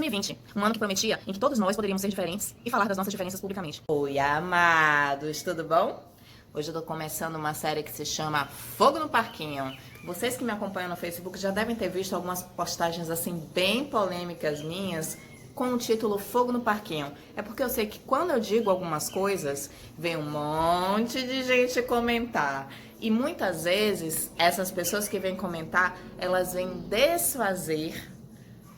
2020, um ano que prometia em que todos nós poderíamos ser diferentes e falar das nossas diferenças publicamente. Oi, amados, tudo bom? Hoje eu tô começando uma série que se chama Fogo no Parquinho. Vocês que me acompanham no Facebook já devem ter visto algumas postagens assim bem polêmicas minhas com o título Fogo no Parquinho. É porque eu sei que quando eu digo algumas coisas, vem um monte de gente comentar. E muitas vezes, essas pessoas que vêm comentar, elas vêm desfazer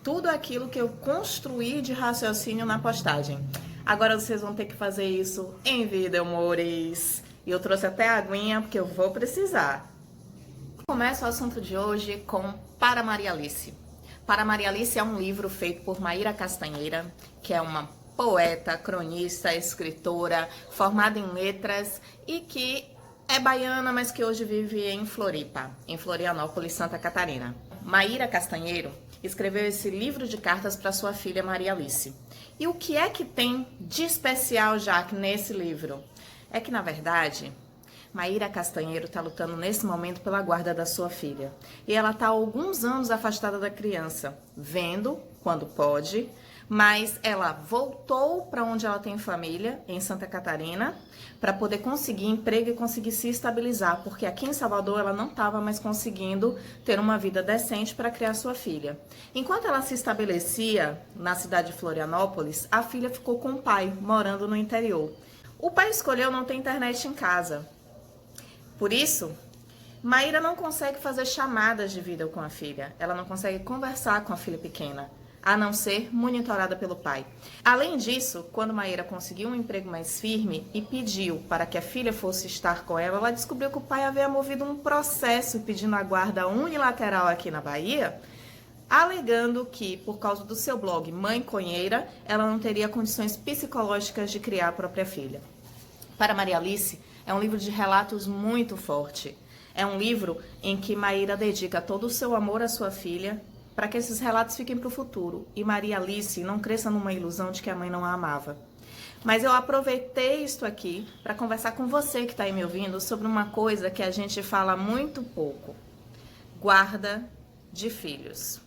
tudo aquilo que eu construí de raciocínio na postagem. Agora vocês vão ter que fazer isso em vida, amores. E eu trouxe até a aguinha, porque eu vou precisar. Começo o assunto de hoje com Para Maria Alice. Para Maria Alice é um livro feito por Maíra Castanheira, que é uma poeta, cronista, escritora, formada em letras e que é baiana, mas que hoje vive em Floripa, em Florianópolis, Santa Catarina. Maíra Castanheiro escreveu esse livro de cartas para sua filha Maria Alice. E o que é que tem de especial, Jaque, nesse livro? É que, na verdade, Maíra Castanheiro está lutando nesse momento pela guarda da sua filha. E ela está há alguns anos afastada da criança, vendo quando pode, mas ela voltou para onde ela tem família, em Santa Catarina, para poder conseguir emprego e conseguir se estabilizar, porque aqui em Salvador ela não estava mais conseguindo ter uma vida decente para criar sua filha. Enquanto ela se estabelecia na cidade de Florianópolis, a filha ficou com o pai, morando no interior. O pai escolheu não ter internet em casa. Por isso, Maíra não consegue fazer chamadas de vídeo com a filha. Ela não consegue conversar com a filha pequena, a não ser monitorada pelo pai. Além disso, quando Maíra conseguiu um emprego mais firme e pediu para que a filha fosse estar com ela, ela descobriu que o pai havia movido um processo pedindo a guarda unilateral aqui na Bahia, alegando que, por causa do seu blog Mãe Conheira, ela não teria condições psicológicas de criar a própria filha. Para Maria Alice, é um livro de relatos muito forte. É um livro em que Maíra dedica todo o seu amor à sua filha para que esses relatos fiquem para o futuro e Maria Alice não cresça numa ilusão de que a mãe não a amava. Mas eu aproveitei isto aqui para conversar com você que está aí me ouvindo sobre uma coisa que a gente fala muito pouco: guarda de filhos.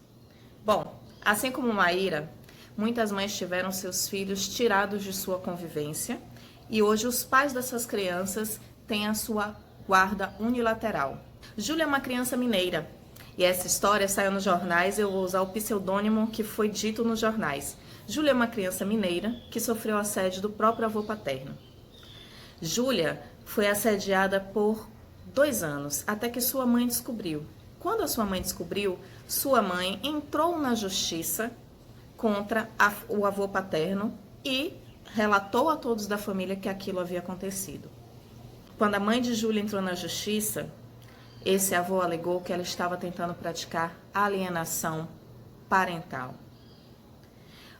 Bom, assim como Maíra, muitas mães tiveram seus filhos tirados de sua convivência e hoje os pais dessas crianças têm a sua guarda unilateral. Júlia é uma criança mineira e essa história saiu nos jornais, eu vou usar o pseudônimo que foi dito nos jornais. Júlia é uma criança mineira que sofreu assédio do próprio avô paterno. Júlia foi assediada por 2 anos, até que sua mãe descobriu. Quando a sua mãe descobriu, sua mãe entrou na justiça contra o avô paterno e relatou a todos da família que aquilo havia acontecido. Quando a mãe de Júlia entrou na justiça, esse avô alegou que ela estava tentando praticar alienação parental.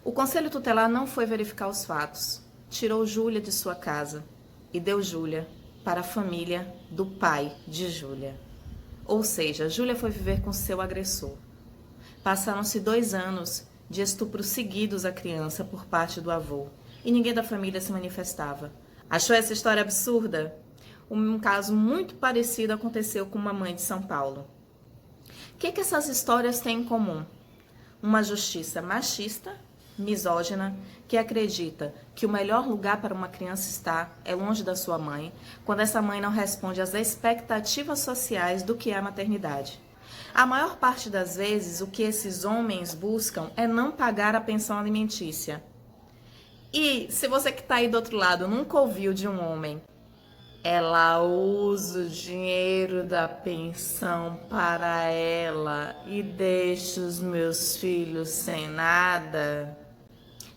O Conselho Tutelar não foi verificar os fatos, tirou Júlia de sua casa e deu Júlia para a família do pai de Júlia. Ou seja, Júlia foi viver com seu agressor. Passaram-se 2 anos de estupros seguidos à criança por parte do avô e ninguém da família se manifestava. Achou essa história absurda? Um caso muito parecido aconteceu com uma mãe de São Paulo. O que essas histórias têm em comum? Uma justiça machista, misógina, que acredita que o melhor lugar para uma criança estar é longe da sua mãe, quando essa mãe não responde às expectativas sociais do que é a maternidade. A maior parte das vezes, o que esses homens buscam é não pagar a pensão alimentícia. E se você que está aí do outro lado nunca ouviu de um homem: ela usa o dinheiro da pensão para ela e deixa os meus filhos sem nada,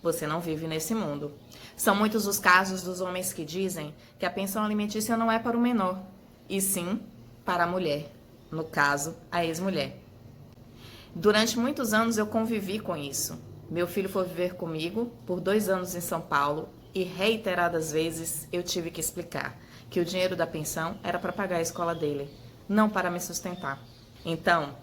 você não vive nesse mundo. São muitos os casos dos homens que dizem que a pensão alimentícia não é para o menor, e sim para a mulher, no caso, a ex-mulher. Durante muitos anos eu convivi com isso. Meu filho foi viver comigo por 2 anos em São Paulo e reiteradas vezes eu tive que explicar que o dinheiro da pensão era para pagar a escola dele, não para me sustentar. Então,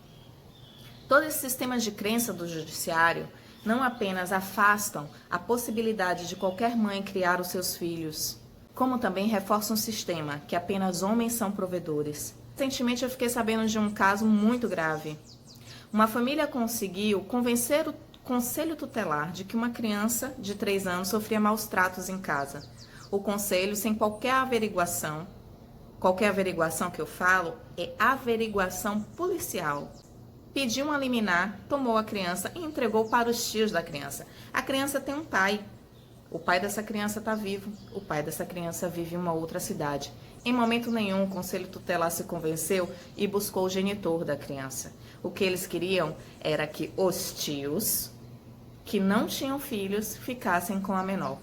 todos esses sistemas de crença do judiciário não apenas afastam a possibilidade de qualquer mãe criar os seus filhos, como também reforçam um sistema que apenas homens são provedores. Recentemente eu fiquei sabendo de um caso muito grave. Uma família conseguiu convencer o conselho tutelar de que uma criança de 3 anos sofria maus tratos em casa. O conselho, sem qualquer averiguação que eu falo, é averiguação policial. Pediu uma liminar, tomou a criança e entregou para os tios da criança. A criança tem um pai. O pai dessa criança está vivo. O pai dessa criança vive em uma outra cidade. Em momento nenhum, o conselho tutelar se convenceu e buscou o genitor da criança. O que eles queriam era que os tios, que não tinham filhos, ficassem com a menor.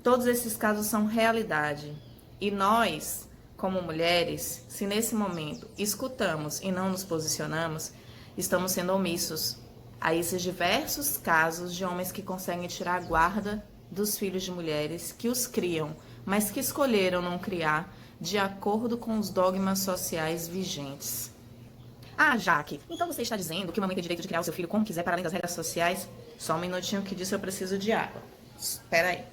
Todos esses casos são realidade. E nós, como mulheres, se nesse momento escutamos e não nos posicionamos, estamos sendo omissos a esses diversos casos de homens que conseguem tirar a guarda dos filhos de mulheres que os criam, mas que escolheram não criar de acordo com os dogmas sociais vigentes. Ah, Jaque, então você está dizendo que uma mãe tem direito de criar o seu filho como quiser para além das regras sociais? Só um minutinho que disso eu preciso de água. Espera aí.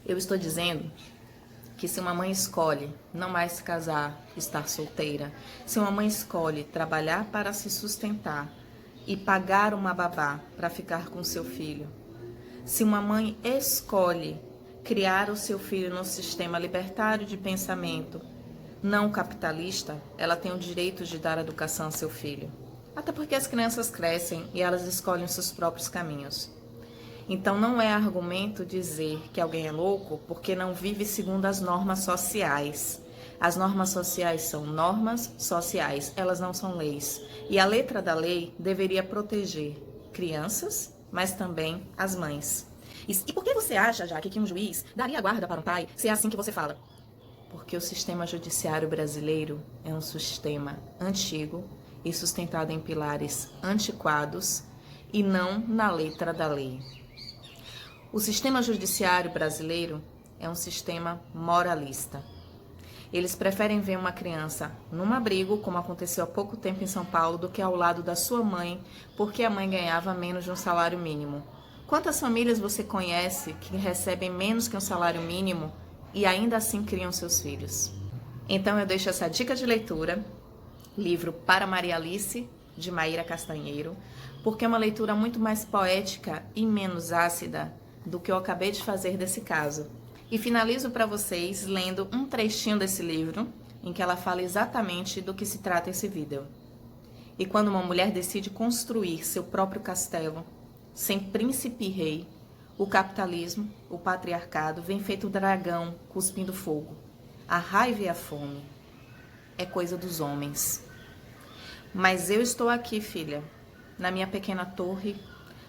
Eu estou dizendo que se uma mãe escolhe não mais se casar, estar solteira, se uma mãe escolhe trabalhar para se sustentar e pagar uma babá para ficar com seu filho, se uma mãe escolhe criar o seu filho no sistema libertário de pensamento, não capitalista, ela tem o direito de dar educação ao seu filho. Até porque as crianças crescem e elas escolhem os seus próprios caminhos. Então não é argumento dizer que alguém é louco porque não vive segundo as normas sociais. As normas sociais são normas sociais, elas não são leis. E a letra da lei deveria proteger crianças, mas também as mães. E por que você acha, Jaque, que um juiz daria guarda para um pai se é assim que você fala? Porque o sistema judiciário brasileiro é um sistema antigo e sustentado em pilares antiquados e não na letra da lei. O sistema judiciário brasileiro é um sistema moralista. Eles preferem ver uma criança num abrigo, como aconteceu há pouco tempo em São Paulo, do que ao lado da sua mãe, porque a mãe ganhava menos de um salário mínimo. Quantas famílias você conhece que recebem menos que um salário mínimo e ainda assim criam seus filhos? Então eu deixo essa dica de leitura, livro Para Maria Alice, de Maíra Castanheiro, porque é uma leitura muito mais poética e menos ácida do que eu acabei de fazer desse caso. E finalizo para vocês lendo um trechinho desse livro, em que ela fala exatamente do que se trata esse vídeo. E quando uma mulher decide construir seu próprio castelo, sem príncipe e rei, o capitalismo, o patriarcado, vem feito dragão cuspindo fogo. A raiva e a fome é coisa dos homens. Mas eu estou aqui, filha, na minha pequena torre,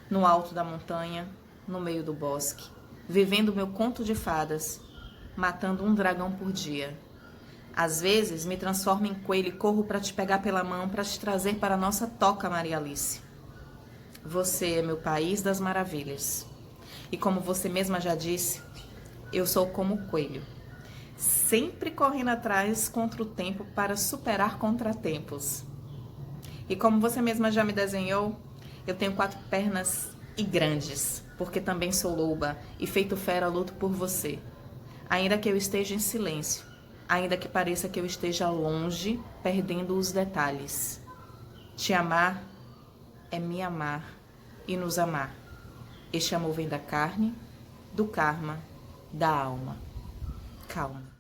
no alto da montanha, no meio do bosque, vivendo meu conto de fadas, matando um dragão por dia. Às vezes me transformo em coelho e corro para te pegar pela mão, para te trazer para a nossa toca, Maria Alice. Você é meu país das maravilhas. E como você mesma já disse, eu sou como o coelho, sempre correndo atrás contra o tempo para superar contratempos. E como você mesma já me desenhou, eu tenho 4 pernas e grandes, porque também sou loba e feito fera luto por você. Ainda que eu esteja em silêncio, ainda que pareça que eu esteja longe, perdendo os detalhes. Te amar é me amar e nos amar. Este amor vem da carne, do karma, da alma. Calma.